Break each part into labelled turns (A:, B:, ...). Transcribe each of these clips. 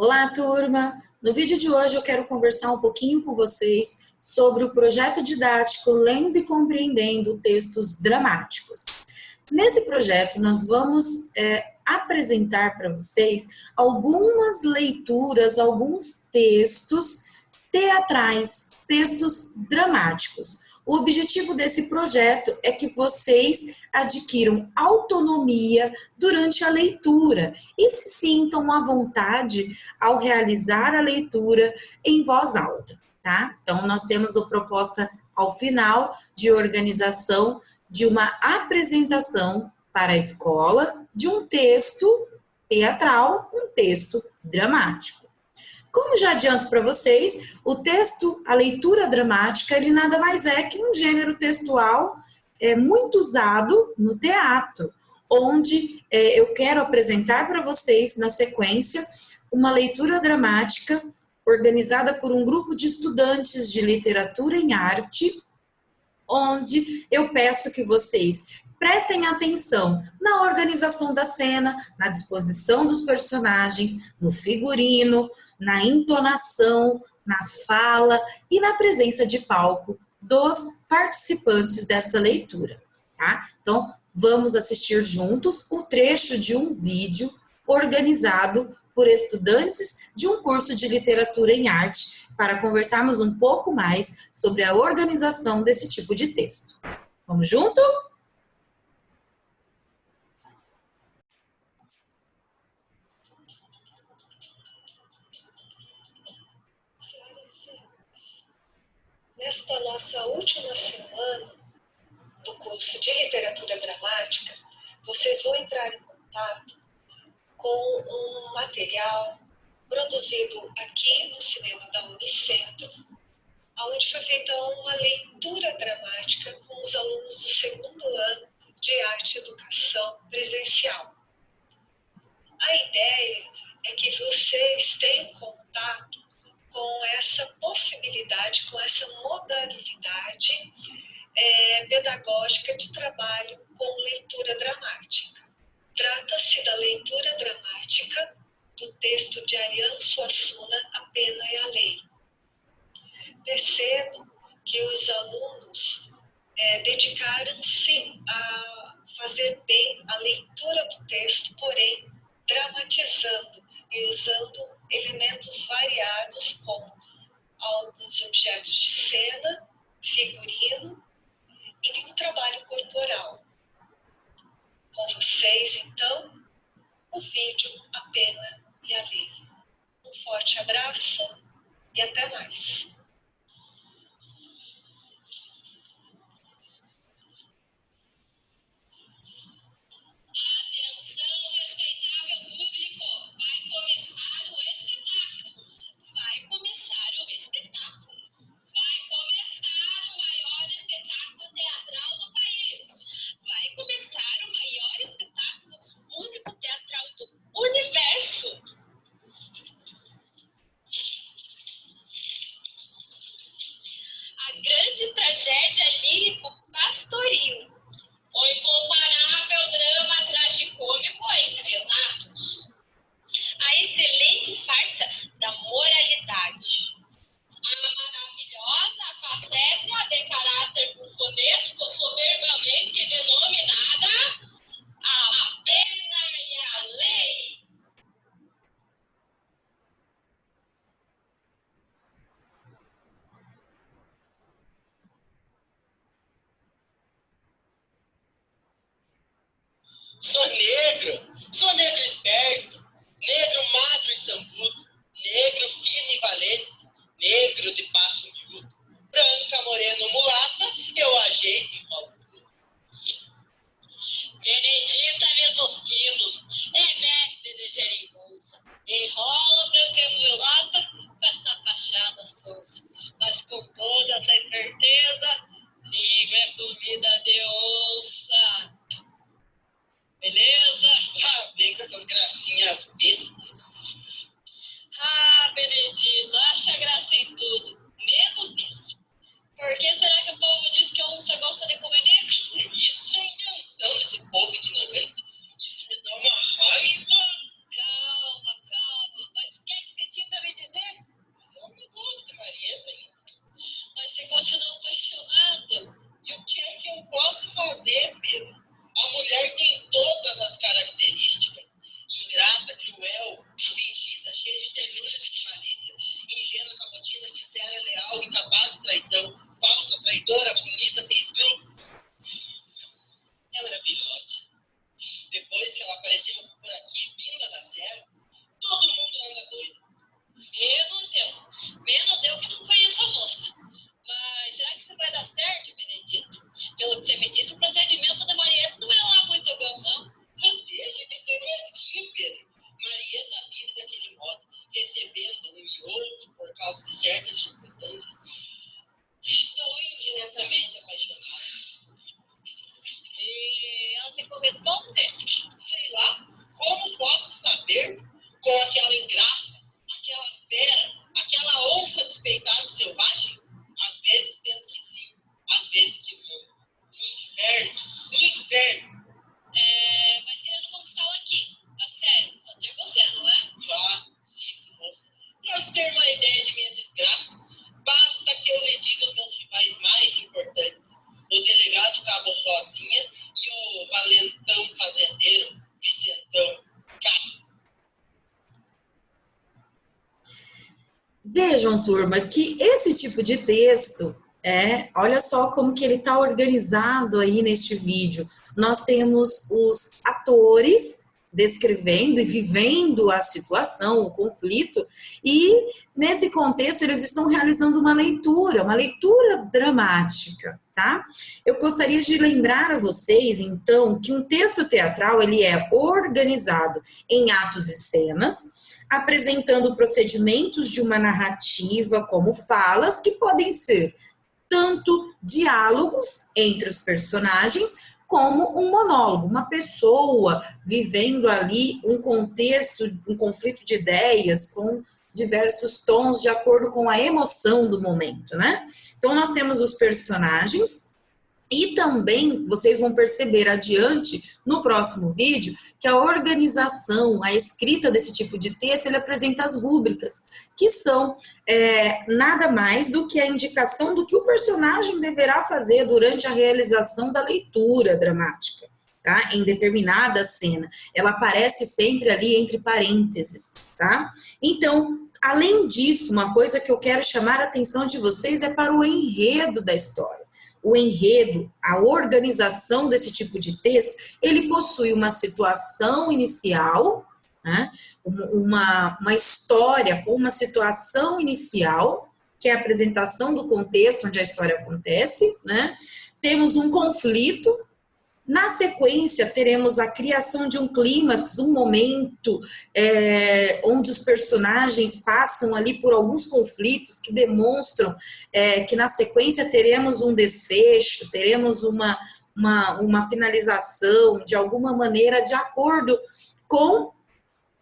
A: Olá, turma! No vídeo de hoje eu quero conversar um pouquinho com vocês sobre o projeto didático Lendo e Compreendendo Textos Dramáticos. Nesse projeto nós vamos apresentar para vocês algumas leituras, alguns textos teatrais, textos dramáticos. O objetivo desse projeto é que vocês adquiram autonomia durante a leitura e se sintam à vontade ao realizar a leitura em voz alta, tá? Então, nós temos a proposta ao final de organização de uma apresentação para a escola de um texto teatral, um texto dramático. Como já adianto para vocês, o texto, a leitura dramática, ele nada mais é que um gênero textual muito usado no teatro, onde eu quero apresentar para vocês, na sequência, uma leitura dramática organizada por um grupo de estudantes de literatura em arte, onde eu peço que vocês prestem atenção na organização da cena, na disposição dos personagens, no figurino, na entonação, na fala e na presença de palco dos participantes desta leitura, tá? Então, vamos assistir juntos o trecho de um vídeo organizado por estudantes de um curso de literatura em arte para conversarmos um pouco mais sobre a organização desse tipo de texto. Vamos junto?
B: Nesta nossa última semana do curso de literatura dramática, vocês vão entrar em contato com um material produzido aqui no cinema da Unicentro, onde foi feita uma leitura dramática com os alunos do segundo ano de arte e educação presencial. A ideia é que vocês tenham contato com essa possibilidade, com essa modalidade pedagógica de trabalho com leitura dramática. Trata-se da leitura dramática do texto de Ariano Suassuna, A Pena e a Lei. Percebo que os alunos dedicaram-se a fazer bem a leitura do texto, porém dramatizando e usando elementos variados como alguns objetos de cena, figurino e um trabalho corporal. Com vocês, então, o vídeo A Pena e a Lei. Um forte abraço e até mais.
C: Grande tragédia lírico-pastoril. O incomparável drama tragicômico em 3 atos. A excelente farsa da moralidade. A maravilhosa facécia de caráter bufonesco soberbamente denominada A Pena e a Lei.
D: Sou negro esperto, negro magro e sambudo, negro firme e valente, negro de passo miúdo, branca, morena, mulata, eu ajeito e rolo tudo.
C: Benedita mesmo fino, é mestre de geringonça, enrola branca e mulata com essa fachada sonsa, mas com toda essa esperteza, língua é comida de onça. Beleza?
D: Ah, vem com essas gracinhas bestas.
A: Vejam, turma, que esse tipo de texto, olha só como que ele está organizado aí neste vídeo. Nós temos os atores descrevendo e vivendo a situação, o conflito, e nesse contexto eles estão realizando uma leitura dramática, tá? Eu gostaria de lembrar a vocês, então, que um texto teatral, ele é organizado em atos e cenas, apresentando procedimentos de uma narrativa como falas, que podem ser tanto diálogos entre os personagens, como um monólogo, uma pessoa vivendo ali um contexto, um conflito de ideias com diversos tons de acordo com a emoção do momento, né? Então, nós temos os personagens e também vocês vão perceber adiante, no próximo vídeo, que a organização, a escrita desse tipo de texto, ele apresenta as rúbricas, que são nada mais do que a indicação do que o personagem deverá fazer durante a realização da leitura dramática, tá? Em determinada cena. Ela aparece sempre ali entre parênteses, tá? Então, além disso, uma coisa que eu quero chamar a atenção de vocês é para o enredo da história. O enredo, a organização desse tipo de texto, ele possui uma situação inicial, né? uma história com uma situação inicial, que é a apresentação do contexto onde a história acontece, né? Temos um conflito. Na sequência, teremos a criação de um clímax, um momento onde os personagens passam ali por alguns conflitos que demonstram que na sequência teremos um desfecho, teremos uma finalização, de alguma maneira, de acordo com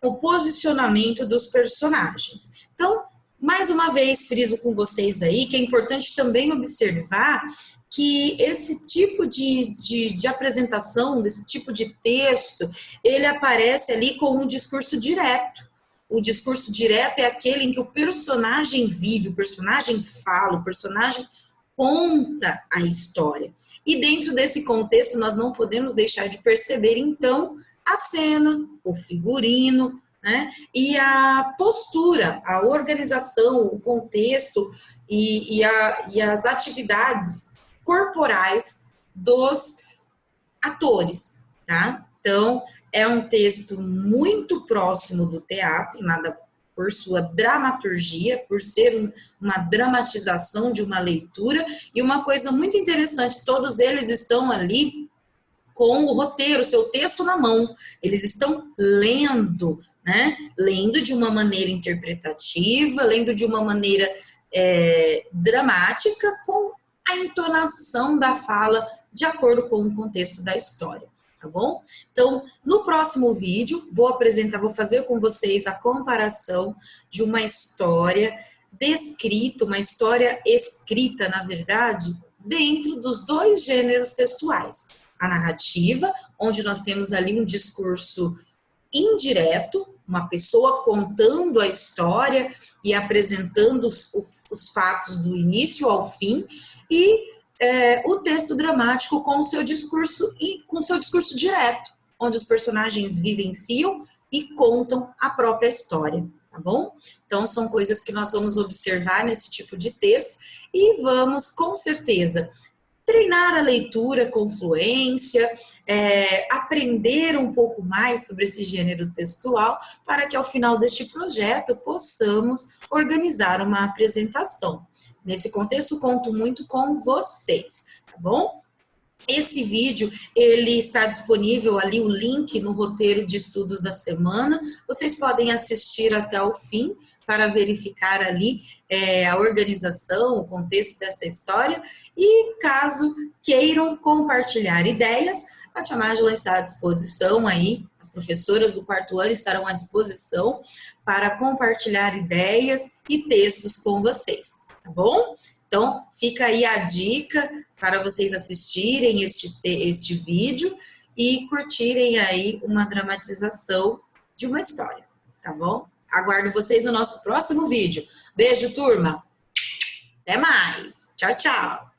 A: o posicionamento dos personagens. Então, mais uma vez, friso com vocês aí, que é importante também observar que esse tipo de apresentação, desse tipo de texto, ele aparece ali com um discurso direto. O discurso direto é aquele em que o personagem vive, o personagem fala, o personagem conta a história. E dentro desse contexto, nós não podemos deixar de perceber, então, a cena, o figurino, né? E a postura, a organização, o contexto e as atividades corporais dos atores, tá? Então, é um texto muito próximo do teatro, nada por sua dramaturgia, por ser uma dramatização de uma leitura, e uma coisa muito interessante, todos eles estão ali com o roteiro, seu texto na mão, eles estão lendo, né? Lendo de uma maneira interpretativa, lendo de uma maneira dramática, com a entonação da fala de acordo com o contexto da história, tá bom? Então, no próximo vídeo, vou fazer com vocês a comparação de uma história descrita, uma história escrita, na verdade, dentro dos dois gêneros textuais. A narrativa, onde nós temos ali um discurso indireto, uma pessoa contando a história e apresentando os fatos do início ao fim, e o texto dramático com o seu discurso direto, onde os personagens vivenciam e contam a própria história, tá bom? Então, são coisas que nós vamos observar nesse tipo de texto e vamos, com certeza, treinar a leitura com fluência, aprender um pouco mais sobre esse gênero textual, para que ao final deste projeto possamos organizar uma apresentação. Nesse contexto, conto muito com vocês, tá bom? Esse vídeo, ele está disponível ali, o link no roteiro de estudos da semana. Vocês podem assistir até o fim para verificar ali a organização, o contexto dessa história. E caso queiram compartilhar ideias, a Tia Nájila está à disposição aí, as professoras do quarto ano estarão à disposição para compartilhar ideias e textos com vocês, tá bom? Então, fica aí a dica para vocês assistirem este vídeo e curtirem aí uma dramatização de uma história, tá bom? Aguardo vocês no nosso próximo vídeo. Beijo, turma! Até mais! Tchau, tchau!